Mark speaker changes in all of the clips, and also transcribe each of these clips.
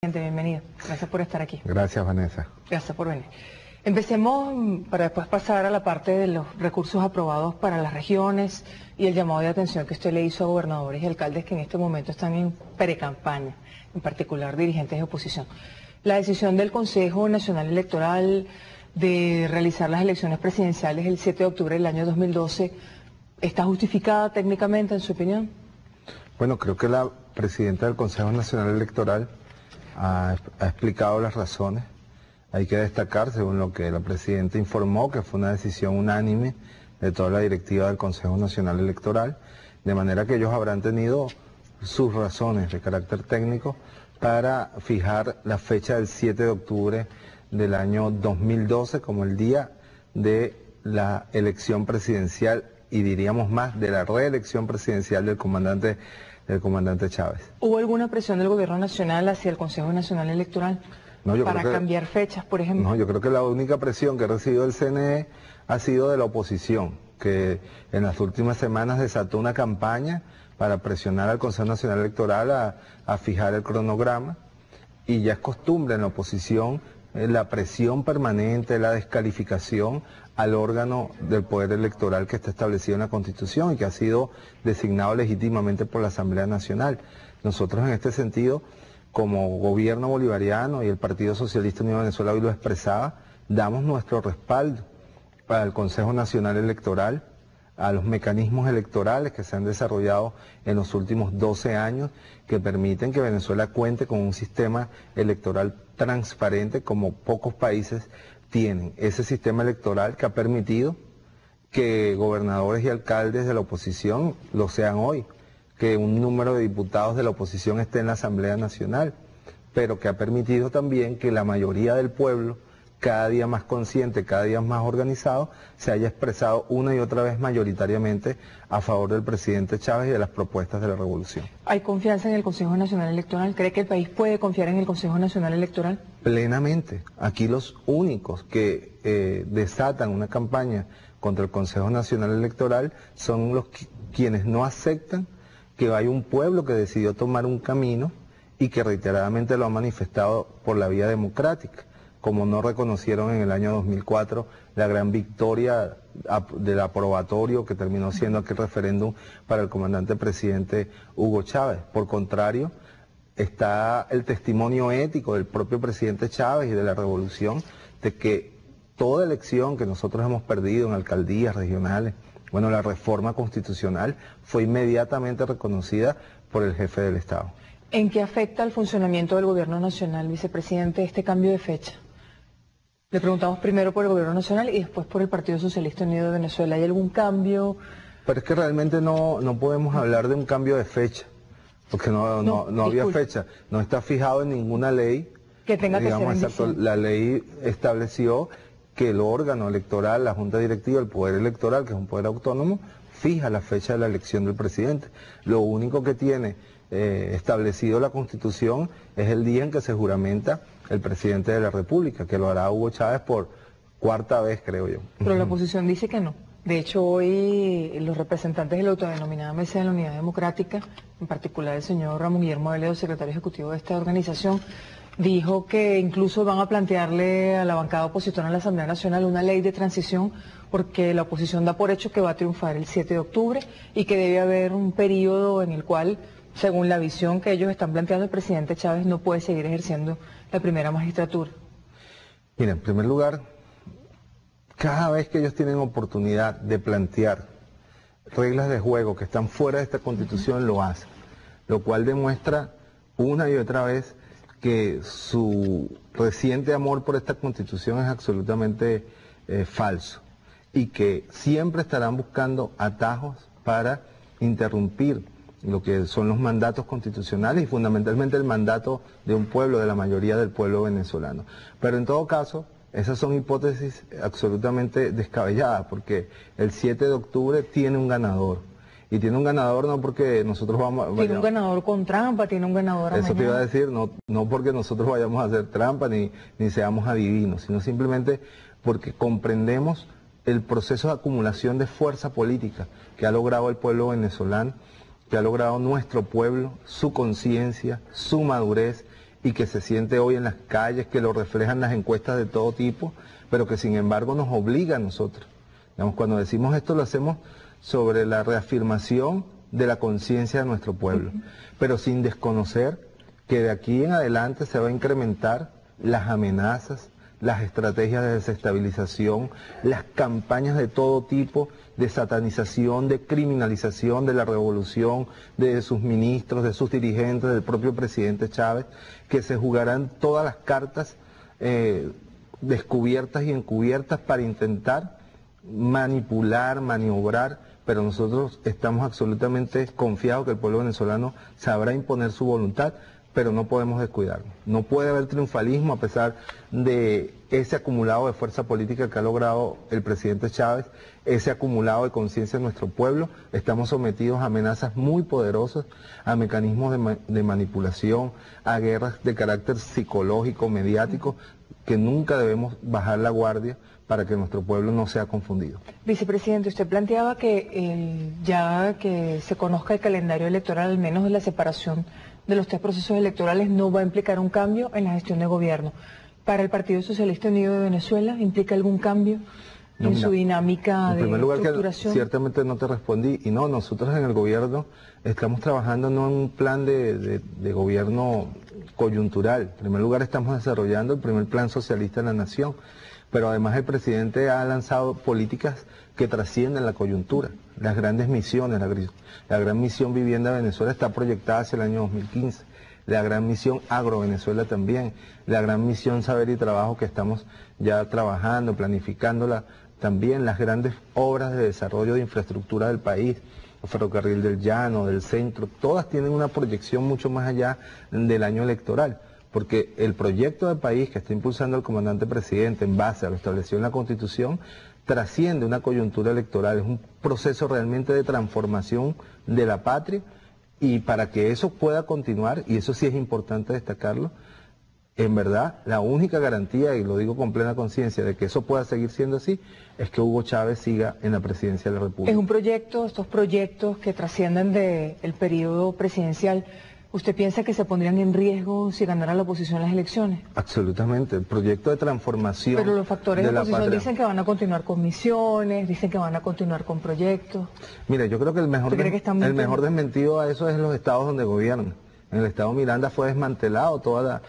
Speaker 1: Bienvenido. Gracias por estar aquí.
Speaker 2: Gracias, Vanessa.
Speaker 1: Gracias por venir. Empecemos para después pasar a la parte de los recursos aprobados para las regiones y el llamado de atención que usted le hizo a gobernadores y alcaldes que en este momento están en precampaña, en particular dirigentes de oposición. La decisión del Consejo Nacional Electoral de realizar las elecciones presidenciales el 7 de octubre del año 2012, ¿está justificada técnicamente en su opinión?
Speaker 2: Bueno, creo que la presidenta del Consejo Nacional Electoral ha explicado las razones. Hay que destacar, según lo que la presidenta informó, que fue una decisión unánime de toda la directiva del Consejo Nacional Electoral, de manera que ellos habrán tenido sus razones de carácter técnico para fijar la fecha del 7 de octubre del año 2012 como el día de la elección presidencial y diríamos más de la reelección presidencial del comandante Chávez.
Speaker 1: ¿Hubo alguna presión del gobierno nacional hacia el Consejo Nacional Electoral para cambiar fechas, por ejemplo?
Speaker 2: No, yo creo que la única presión que ha recibido el CNE ha sido de la oposición, que en las últimas semanas desató una campaña para presionar al Consejo Nacional Electoral a fijar el cronograma, y ya es costumbre en la oposición la presión permanente, la descalificación al órgano del poder electoral que está establecido en la Constitución y que ha sido designado legítimamente por la Asamblea Nacional. Nosotros en este sentido, como gobierno bolivariano y el Partido Socialista Unido de Venezuela hoy lo expresaba, damos nuestro respaldo para el Consejo Nacional Electoral, a los mecanismos electorales que se han desarrollado en los últimos 12 años que permiten que Venezuela cuente con un sistema electoral transparente como pocos países tienen. Ese sistema electoral que ha permitido que gobernadores y alcaldes de la oposición lo sean hoy, que un número de diputados de la oposición esté en la Asamblea Nacional, pero que ha permitido también que la mayoría del pueblo, cada día más consciente, cada día más organizado, se haya expresado una y otra vez mayoritariamente a favor del presidente Chávez y de las propuestas de la revolución.
Speaker 1: ¿Hay confianza en el Consejo Nacional Electoral? ¿Cree que el país puede confiar en el Consejo Nacional Electoral?
Speaker 2: Plenamente. Aquí los únicos que desatan una campaña contra el Consejo Nacional Electoral son los quienes no aceptan que hay un pueblo que decidió tomar un camino y que reiteradamente lo ha manifestado por la vía democrática, como no reconocieron en el año 2004 la gran victoria del aprobatorio que terminó siendo aquel referéndum para el comandante presidente Hugo Chávez. Por contrario, está el testimonio ético del propio presidente Chávez y de la revolución de que toda elección que nosotros hemos perdido en alcaldías regionales, bueno, la reforma constitucional fue inmediatamente reconocida por el jefe del Estado.
Speaker 1: ¿En qué afecta al funcionamiento del gobierno nacional, vicepresidente, este cambio de fecha? Le preguntamos primero por el gobierno nacional y después por el Partido Socialista Unido de Venezuela. ¿Hay algún cambio?
Speaker 2: Pero es que realmente no podemos hablar de un cambio de fecha, porque no había fecha. No está fijado en ninguna ley.
Speaker 1: Que tenga que ser en diciembre.
Speaker 2: La ley estableció que el órgano electoral, la Junta Directiva, el Poder Electoral, que es un poder autónomo, fija la fecha de la elección del presidente. Lo único que tiene establecido la Constitución es el día en que se juramenta el presidente de la República, que lo hará Hugo Chávez por cuarta vez, creo yo.
Speaker 1: Pero la oposición dice que no. De hecho, hoy los representantes de la autodenominada Mesa de la Unidad Democrática, en particular el señor Ramón Guillermo Veledo, secretario ejecutivo de esta organización, dijo que incluso van a plantearle a la bancada opositora en la Asamblea Nacional una ley de transición porque la oposición da por hecho que va a triunfar el 7 de octubre y que debe haber un periodo en el cual, según la visión que ellos están planteando, el presidente Chávez no puede seguir ejerciendo la primera magistratura.
Speaker 2: Mira, en primer lugar, cada vez que ellos tienen oportunidad de plantear reglas de juego que están fuera de esta Constitución, lo hacen, lo cual demuestra una y otra vez que su reciente amor por esta Constitución es absolutamente falso y que siempre estarán buscando atajos para interrumpir lo que son los mandatos constitucionales y fundamentalmente el mandato de un pueblo, de la mayoría del pueblo venezolano. Pero en todo caso, esas son hipótesis absolutamente descabelladas, porque el 7 de octubre tiene un ganador. Y tiene un ganador no porque nosotros
Speaker 1: tiene un ganador con trampa, tiene un ganador
Speaker 2: Eso te iba a decir, no porque nosotros vayamos a hacer trampa ni seamos adivinos, sino simplemente porque comprendemos el proceso de acumulación de fuerza política que ha logrado el pueblo venezolano, que ha logrado nuestro pueblo, su conciencia, su madurez y que se siente hoy en las calles, que lo reflejan las encuestas de todo tipo, pero que sin embargo nos obliga a nosotros. Digamos, cuando decimos esto lo hacemos sobre la reafirmación de la conciencia de nuestro pueblo, pero sin desconocer que de aquí en adelante se va a incrementar las amenazas, las estrategias de desestabilización, las campañas de todo tipo de satanización, de criminalización de la revolución, de sus ministros, de sus dirigentes, del propio presidente Chávez, que se jugarán todas las cartas descubiertas y encubiertas para intentar manipular, maniobrar, pero nosotros estamos absolutamente confiados que el pueblo venezolano sabrá imponer su voluntad, pero no podemos descuidarnos. No puede haber triunfalismo a pesar de ese acumulado de fuerza política que ha logrado el presidente Chávez, ese acumulado de conciencia de nuestro pueblo. Estamos sometidos a amenazas muy poderosas, a mecanismos de manipulación, a guerras de carácter psicológico, mediático, que nunca debemos bajar la guardia para que nuestro pueblo no sea confundido.
Speaker 1: Vicepresidente, usted planteaba que ya que se conozca el calendario electoral, al menos de la separación de los 3 procesos electorales, no va a implicar un cambio en la gestión de gobierno. ¿Para el Partido Socialista Unido de Venezuela implica algún cambio en su dinámica de estructuración?
Speaker 2: En primer lugar, que ciertamente no te respondí, y no, nosotros en el gobierno estamos trabajando no en un plan de gobierno coyuntural. En primer lugar, estamos desarrollando el primer plan socialista de la nación, pero además el presidente ha lanzado políticas que trascienden la coyuntura. Las grandes misiones, la gran misión Vivienda Venezuela está proyectada hacia el año 2015, la gran misión Agro Venezuela también, la gran misión Saber y Trabajo que estamos ya trabajando, planificándola también, las grandes obras de desarrollo de infraestructura del país, el ferrocarril del Llano, del centro, todas tienen una proyección mucho más allá del año electoral, porque el proyecto de país que está impulsando el comandante presidente en base a lo establecido en la Constitución trasciende una coyuntura electoral, es un proceso realmente de transformación de la patria, y para que eso pueda continuar, y eso sí es importante destacarlo, en verdad la única garantía, y lo digo con plena conciencia, de que eso pueda seguir siendo así, es que Hugo Chávez siga en la presidencia de la República.
Speaker 1: Es un proyecto, estos proyectos que trascienden del periodo presidencial, ¿usted piensa que se pondrían en riesgo si ganara la oposición las elecciones?
Speaker 2: Absolutamente, el proyecto de transformación.
Speaker 1: Pero los factores de oposición dicen que van a continuar con misiones, dicen que van a continuar con proyectos.
Speaker 2: Mira, yo creo que el mejor desmentido a eso es los estados donde gobiernan. En el estado Miranda fue desmantelado toda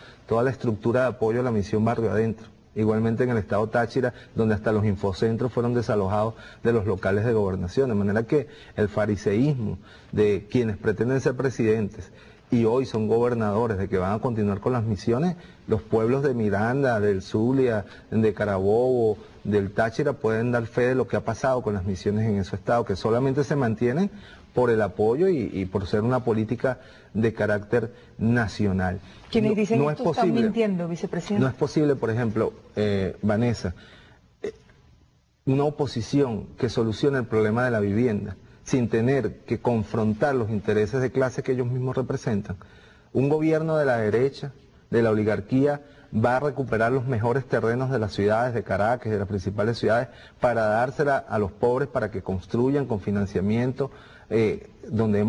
Speaker 2: la estructura de apoyo a la misión Barrio Adentro. Igualmente en el estado Táchira, donde hasta los infocentros fueron desalojados de los locales de gobernación. De manera que el fariseísmo de quienes pretenden ser presidentes y hoy son gobernadores, de que van a continuar con las misiones, los pueblos de Miranda, del Zulia, de Carabobo, del Táchira pueden dar fe de lo que ha pasado con las misiones en ese estado, que solamente se mantienen por el apoyo y por ser una política de carácter nacional.
Speaker 1: Quienes dicen esto están mintiendo, vicepresidente.
Speaker 2: No es posible, por ejemplo, Vanessa, una oposición que solucione el problema de la vivienda sin tener que confrontar los intereses de clase que ellos mismos representan. Un gobierno de la derecha, de la oligarquía, va a recuperar los mejores terrenos de las ciudades, de Caracas, de las principales ciudades, para dársela a los pobres para que construyan con financiamiento, donde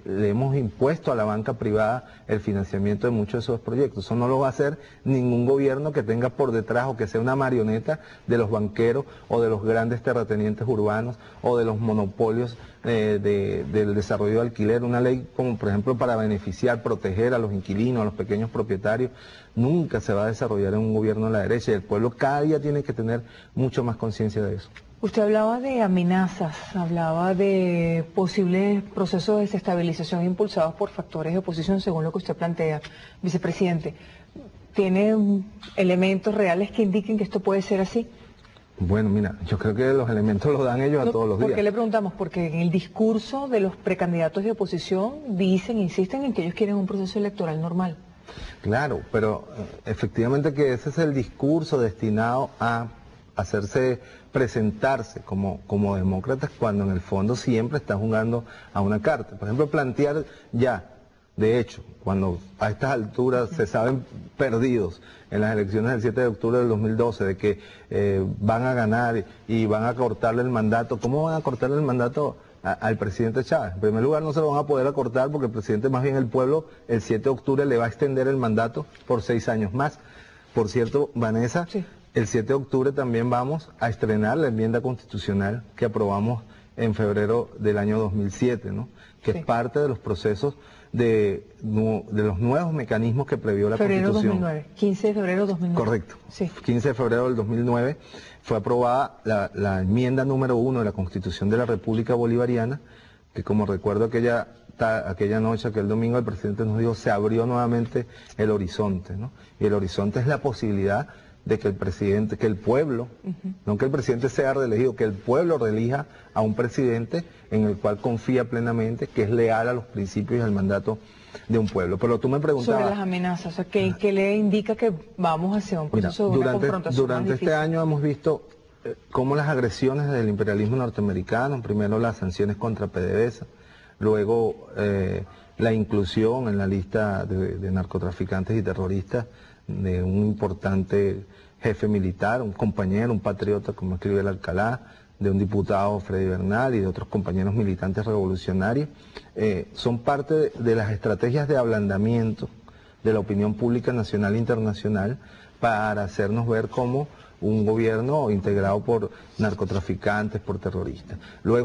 Speaker 2: le hemos impuesto a la banca privada el financiamiento de muchos de esos proyectos. Eso no lo va a hacer ningún gobierno que tenga por detrás o que sea una marioneta de los banqueros o de los grandes terratenientes urbanos o de los monopolios del desarrollo de alquiler. Una ley como por ejemplo para beneficiar, proteger a los inquilinos, a los pequeños propietarios, nunca se va a desarrollar en un gobierno de la derecha, y el pueblo cada día tiene que tener mucho más conciencia de eso.
Speaker 1: Usted hablaba de amenazas, hablaba de posibles procesos de desestabilización impulsados por factores de oposición, según lo que usted plantea, vicepresidente. ¿Tiene elementos reales que indiquen que esto puede ser así?
Speaker 2: Bueno, mira, yo creo que los elementos los dan ellos a todos los días.
Speaker 1: ¿Por qué le preguntamos? Porque en el discurso de los precandidatos de oposición insisten en que ellos quieren un proceso electoral normal.
Speaker 2: Claro, pero efectivamente que ese es el discurso destinado a presentarse como demócratas, cuando en el fondo siempre están jugando a una carta. Por ejemplo, plantear ya, de hecho, cuando a estas alturas se saben perdidos en las elecciones del 7 de octubre del 2012, de que van a ganar y van a cortarle el mandato. ¿Cómo van a cortarle el mandato al presidente Chávez. En primer lugar, no se lo van a poder acortar porque el presidente, más bien el pueblo, el 7 de octubre le va a extender el mandato por 6 años más. Por cierto, Vanessa, sí, el 7 de octubre también vamos a estrenar la enmienda constitucional que aprobamos en febrero del año 2007, ¿no? Que sí, es parte de los procesos de los nuevos mecanismos que previó la Constitución.
Speaker 1: 2009, 15 de febrero de 2009.
Speaker 2: Correcto.
Speaker 1: Sí.
Speaker 2: 15 de febrero del 2009 fue aprobada la enmienda número 1 de la Constitución de la República Bolivariana, que como recuerdo aquella noche, aquel domingo, el presidente nos dijo, se abrió nuevamente el horizonte, ¿no? Y el horizonte es la posibilidad de que el presidente, que el pueblo, no que el presidente sea reelegido, que el pueblo reelija a un presidente en el cual confía plenamente, que es leal a los principios y al mandato de un pueblo. Pero tú me preguntabas...
Speaker 1: Sobre las amenazas, o sea, ¿qué le indica que vamos hacia un proceso de una confrontación
Speaker 2: durante
Speaker 1: más difícil?
Speaker 2: Este año hemos visto cómo las agresiones del imperialismo norteamericano, primero las sanciones contra PDVSA, luego la inclusión en la lista de narcotraficantes y terroristas de un importante jefe militar, un compañero, un patriota, como escribe el Alcalá, de un diputado, Freddy Bernal, y de otros compañeros militantes revolucionarios, son parte de las estrategias de ablandamiento de la opinión pública nacional e internacional para hacernos ver como un gobierno integrado por narcotraficantes, por terroristas. Luego